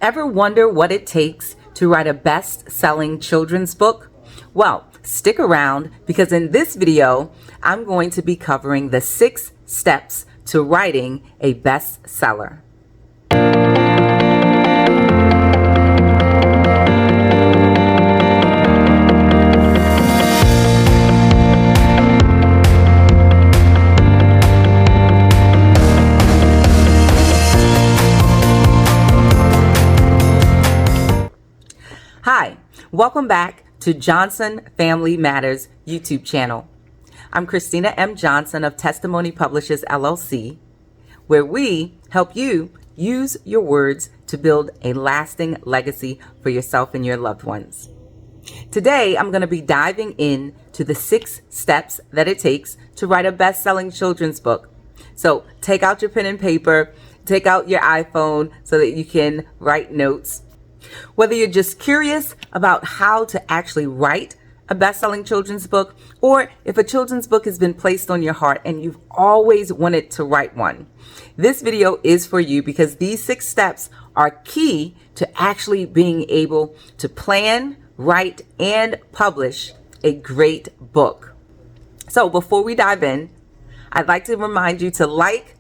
Ever wonder what it takes to write a best-selling children's book? Well, stick around because in this video, I'm going to be covering the 6 steps to writing a bestseller. Hi, welcome back to Johnson Family Matters YouTube channel. I'm Christina M. Johnson of Testimony Publishers, LLC, where we help you use your words to build a lasting legacy for yourself and your loved ones. Today, I'm going to be diving into the 6 steps that it takes to write a best-selling children's book. So take out your pen and paper, take out your iPhone so that you can write notes. Whether you're just curious about how to actually write a best-selling children's book, or if a children's book has been placed on your heart and you've always wanted to write one, this video is for you because these 6 steps are key to actually being able to plan, write, and publish a great book. So before we dive in, I'd like to remind you to like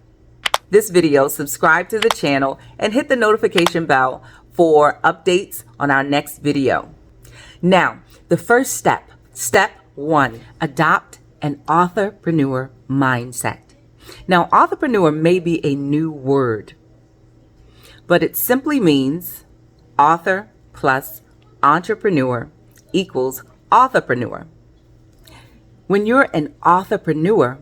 this video, subscribe to the channel, and hit the notification bell for updates on our next video. Now, the first step, step 1, adopt an authorpreneur mindset. Now, authorpreneur may be a new word, but it simply means author plus entrepreneur equals authorpreneur. When you're an authorpreneur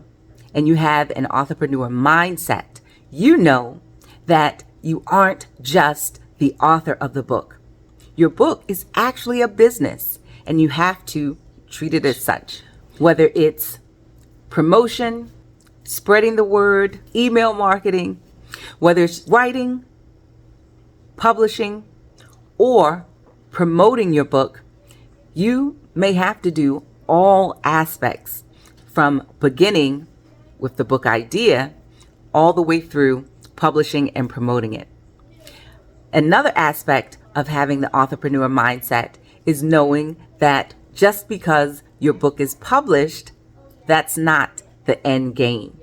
and you have an authorpreneur mindset, you know that you aren't just the author of the book. Your book is actually a business and you have to treat it as such. Whether it's promotion, spreading the word, email marketing, whether it's writing, publishing, or promoting your book, you may have to do all aspects from beginning with the book idea all the way through publishing and promoting it. Another aspect of having the authorpreneur mindset is knowing that just because your book is published, that's not the end game.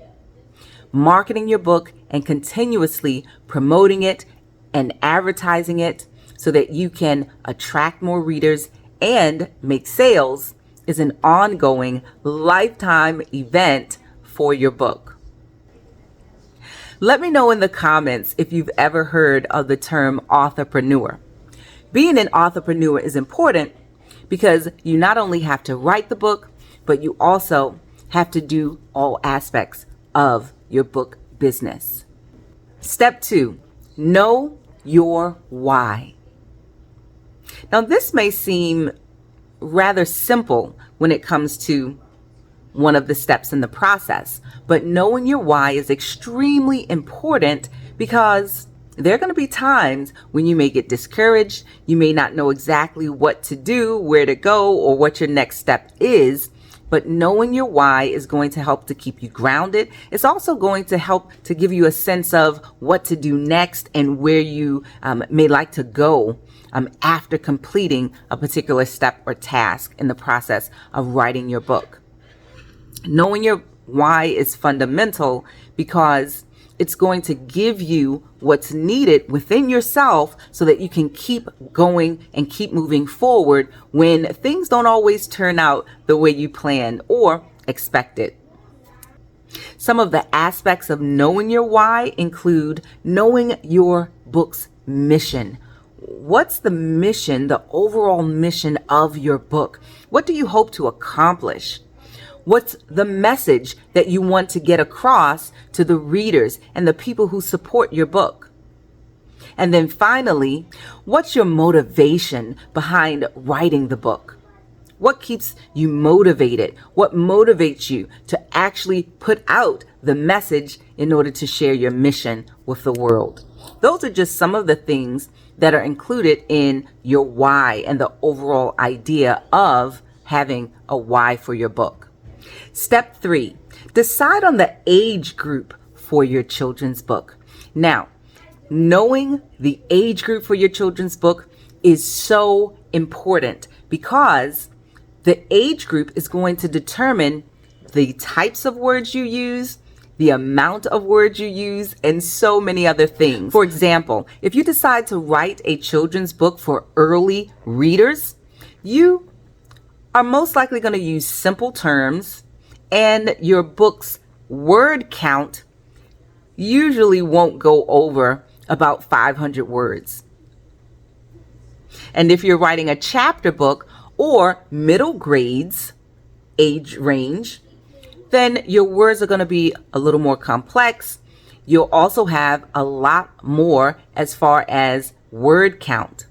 Marketing your book and continuously promoting it and advertising it so that you can attract more readers and make sales is an ongoing lifetime event for your book. Let me know in the comments if you've ever heard of the term authorpreneur. Being an authorpreneur is important because you not only have to write the book, but you also have to do all aspects of your book business. Step 2, know your why. Now, this may seem rather simple when it comes to one of the steps in the process, but knowing your why is extremely important because there are going to be times when you may get discouraged, you may not know exactly what to do, where to go, or what your next step is, but knowing your why is going to help to keep you grounded. It's also going to help to give you a sense of what to do next and where you may like to go after completing a particular step or task in the process of writing your book. Knowing your why is fundamental because it's going to give you what's needed within yourself so that you can keep going and keep moving forward when things don't always turn out the way you planned or expected. Some of the aspects of knowing your why include knowing your book's mission. What's the mission, the overall mission of your book? What do you hope to accomplish? What's the message that you want to get across to the readers and the people who support your book? And then finally, what's your motivation behind writing the book? What keeps you motivated? What motivates you to actually put out the message in order to share your mission with the world? Those are just some of the things that are included in your why and the overall idea of having a why for your book. Step 3, decide on the age group for your children's book. Now, Knowing the age group for your children's book is so important because the age group is going to determine the types of words you use, the amount of words you use, and so many other things. For example, if you decide to write a children's book for early readers, you are most likely going to use simple terms, and your book's word count usually won't go over about 500 words. And if you're writing a chapter book or middle grades age range, then your words are going to be a little more complex. You'll also have a lot more as far as word count.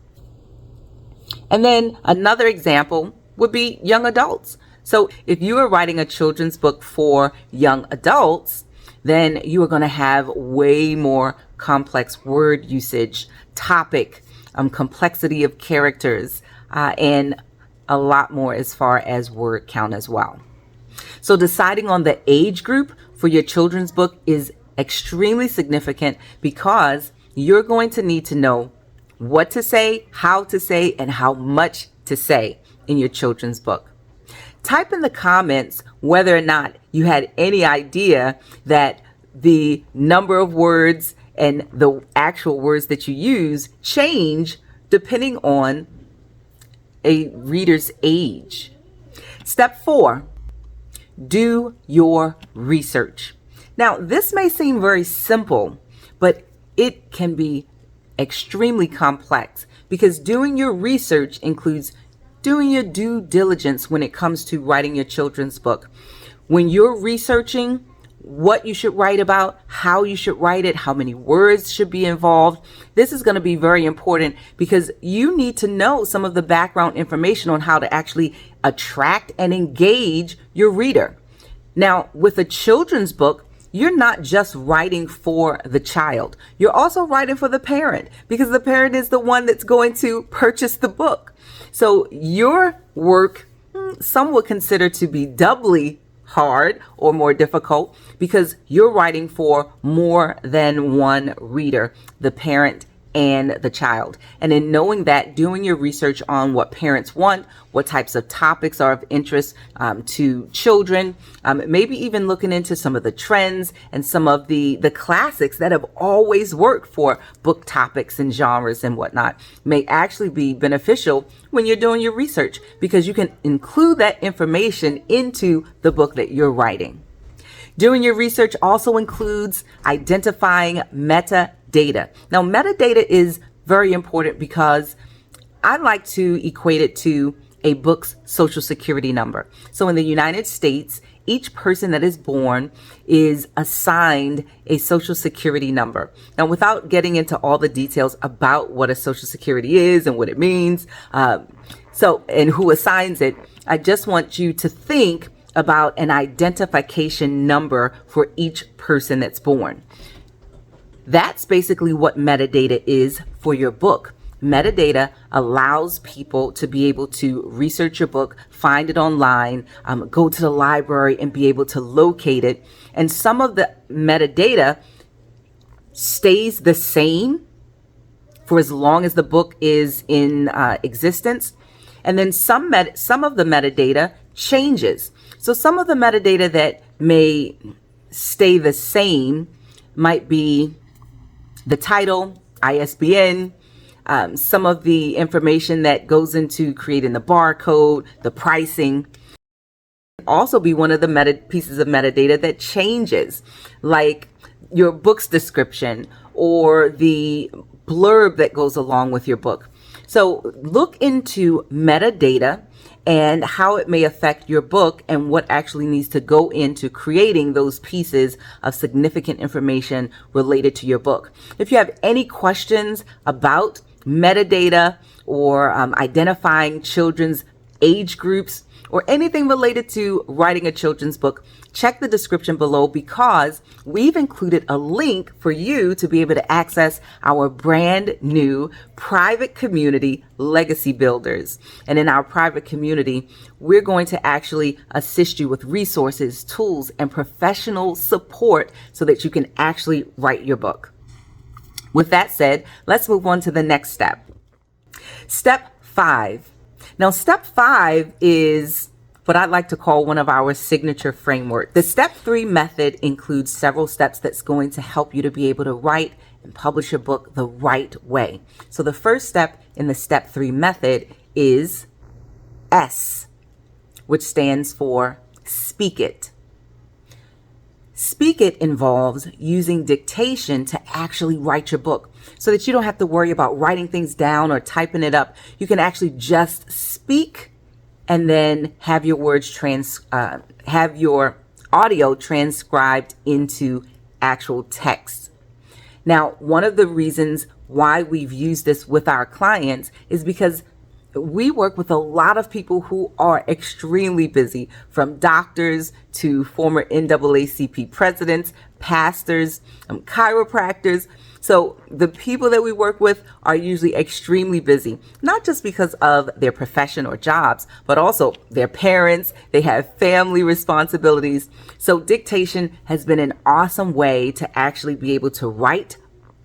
And then another example would be young adults. So if you are writing a children's book for young adults, then you are going to have way more complex word usage, topic, complexity of characters, and a lot more as far as word count as well. So deciding on the age group for your children's book is extremely significant because you're going to need to know what to say, how to say, and how much to say in your children's book. Type in the comments whether or not you had any idea that the number of words and the actual words that you use change depending on a reader's age. Step 4, do your research. Now, this may seem very simple, but it can be extremely complex because doing your research includes doing your due diligence when it comes to writing your children's book. When you're researching what you should write about, how you should write it, how many words should be involved, this is going to be very important because you need to know some of the background information on how to actually attract and engage your reader. Now, with a children's book, you're not just writing for the child. You're also writing for the parent because the parent is the one that's going to purchase the book. So your work, some would consider to be doubly hard or more difficult because you're writing for more than one reader, the parent and the child. And in knowing that, doing your research on what parents want, what types of topics are of interest to children, maybe even looking into some of the trends and some of the classics that have always worked for book topics and genres and whatnot may actually be beneficial when you're doing your research because you can include that information into the book that you're writing. Doing your research also includes identifying metadata. Now, metadata is very important because I like to equate it to a book's social security number. So in the United States, each person that is born is assigned a social security number. Now, without getting into all the details about what a social security is and what it means, and who assigns it, I just want you to think about an identification number for each person that's born. That's basically what metadata is for your book. Metadata allows people to be able to research your book, find it online, go to the library and be able to locate it. And some of the metadata stays the same for as long as the book is in existence. And then some of the metadata changes. So some of the metadata that may stay the same might be the title, ISBN, some of the information that goes into creating the barcode, the pricing. Also be one of the pieces of metadata that changes, like your book's description or the blurb that goes along with your book. So look into metadata and how it may affect your book and what actually needs to go into creating those pieces of significant information related to your book. If you have any questions about metadata or identifying children's age groups or anything related to writing a children's book, check the description below because we've included a link for you to be able to access our brand new private community, Legacy Builders. And in our private community, we're going to actually assist you with resources, tools, and professional support so that you can actually write your book. With that said, let's move on to the next step. Step 5. Now, step 5 is what I'd like to call one of our signature framework. The step 3 method includes several steps that's going to help you to be able to write and publish your book the right way. So the first step in the step 3 method is S, which stands for speak it. Speak it involves using dictation to actually write your book so that you don't have to worry about writing things down or typing it up. You can actually just speak and then have your words have your audio transcribed into actual text. Now, one of the reasons why we've used this with our clients is because we work with a lot of people who are extremely busy, from doctors to former NAACP presidents, pastors, chiropractors. So the people that we work with are usually extremely busy, not just because of their profession or jobs, but also their parents. They have family responsibilities. So dictation has been an awesome way to actually be able to write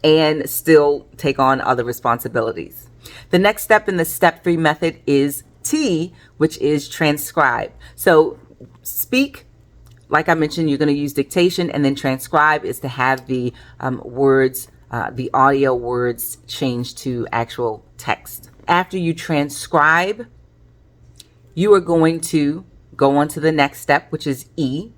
and still take on other responsibilities. The next step in the step 3 method is T, which is transcribe. So speak, like I mentioned, you're going to use dictation, and then transcribe is to have the words, the audio words changed to actual text. After you transcribe, you are going to go on to the next step, which is E,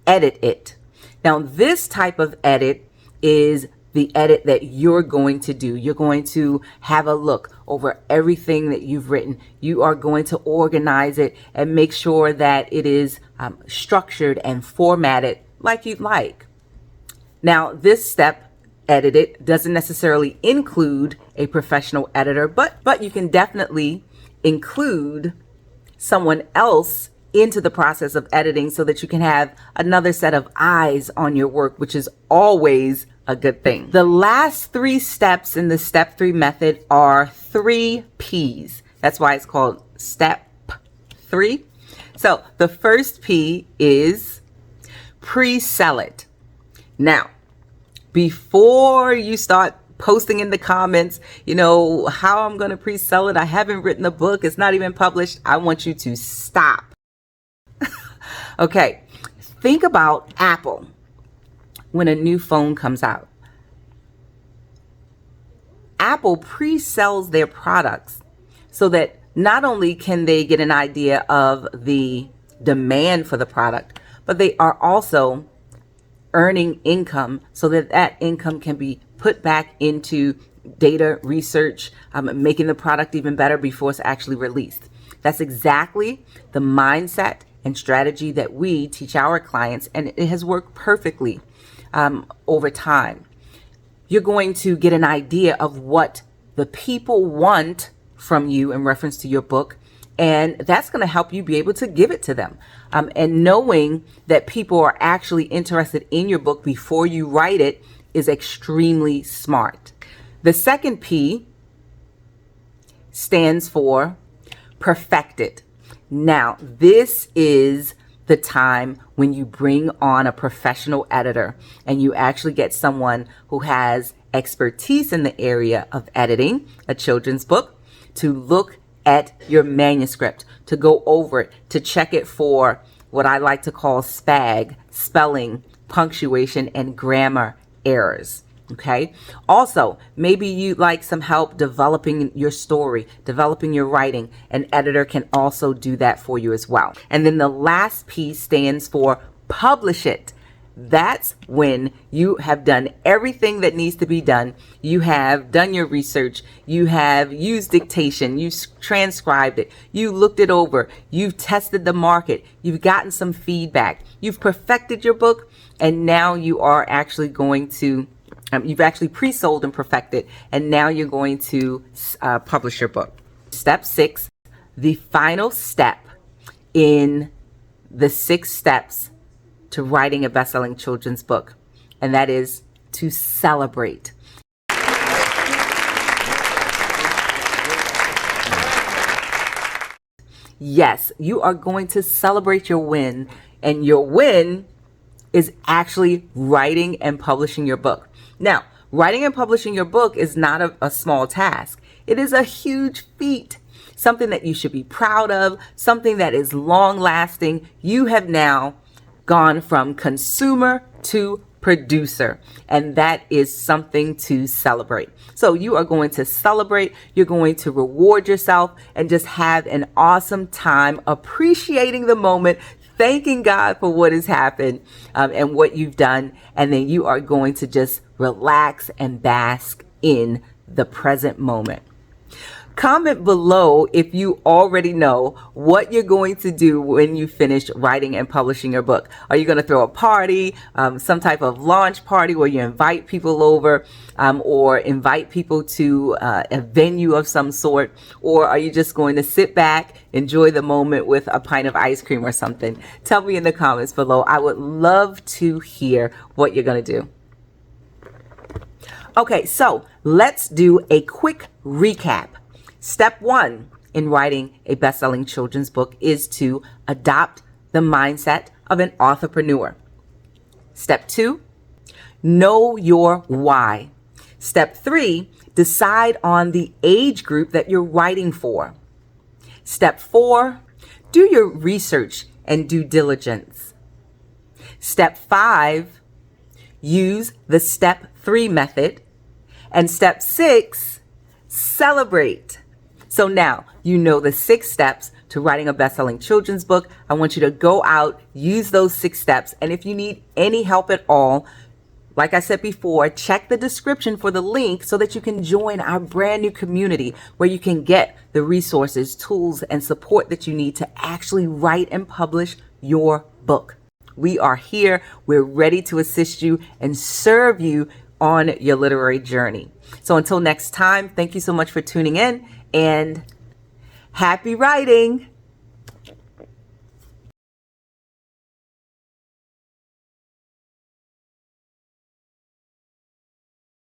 edit it. Now, this type of edit is the edit that you're going to do. You're going to have a look over everything that you've written. You are going to organize it and make sure that it is structured and formatted like you'd like. Now, this step, edit it, doesn't necessarily include a professional editor, but you can definitely include someone else into the process of editing so that you can have another set of eyes on your work, which is always a good thing. The last 3 steps in the step 3 method are 3 P's. That's why it's called step 3. So the first P is pre-sell it. Now, before you start posting in the comments, how I'm going to pre-sell it, I haven't written a book, it's not even published, I want you to stop. Okay, think about Apple when a new phone comes out. Apple pre-sells their products so that not only can they get an idea of the demand for the product, but they are also earning income so that that income can be put back into data research, making the product even better before it's actually released. That's exactly the mindset and strategy that we teach our clients, and it has worked perfectly over time. You're going to get an idea of what the people want from you in reference to your book, and that's going to help you be able to give it to them. And knowing that people are actually interested in your book before you write it is extremely smart. The second P stands for perfect it. Now, this is the time when you bring on a professional editor and you actually get someone who has expertise in the area of editing a children's book to look at your manuscript, to go over it, to check it for what I like to call SPAG, spelling, punctuation, and grammar errors. Okay. Also, maybe you'd like some help developing your story, developing your writing. An editor can also do that for you as well. And then the last P stands for publish it. That's when you have done everything that needs to be done. You have done your research. You have used dictation. You've transcribed it. You looked it over. You've tested the market. You've gotten some feedback. You've perfected your book. And now you are actually going to you've actually pre-sold and perfected, and now you're going to publish your book. Step 6, the final step in the 6 steps to writing a best-selling children's book, and that is to celebrate. Yes, you are going to celebrate your win, and your win is actually writing and publishing your book. Now, Writing and publishing your book is not a small task. It is a huge feat, something that you should be proud of, something that is long lasting. You have now gone from consumer to producer, and that is something to celebrate. So you are going to celebrate, you're going to reward yourself, and just have an awesome time appreciating the moment, thanking God for what has happened and what you've done. And then you are going to just relax and bask in the present moment. Comment below if you already know what you're going to do when you finish writing and publishing your book. Are you going to throw a party, some type of launch party where you invite people over, or invite people to a venue of some sort? Or are you just going to sit back, enjoy the moment with a pint of ice cream or something? Tell me in the comments below. I would love to hear what you're going to do. Okay, so let's do a quick recap. Step 1 in writing a best-selling children's book is to adopt the mindset of an entrepreneur. Step 2, know your why. Step 3, decide on the age group that you're writing for. Step 4, do your research and due diligence. Step 5, use the step 3 method. And step 6, celebrate. So now you know the 6 steps to writing a best-selling children's book. I want you to go out, use those 6 steps. And if you need any help at all, like I said before, check the description for the link so that you can join our brand new community where you can get the resources, tools, and support that you need to actually write and publish your book. We are here. We're ready to assist you and serve you on your literary journey. So until next time, thank you so much for tuning in, and happy writing.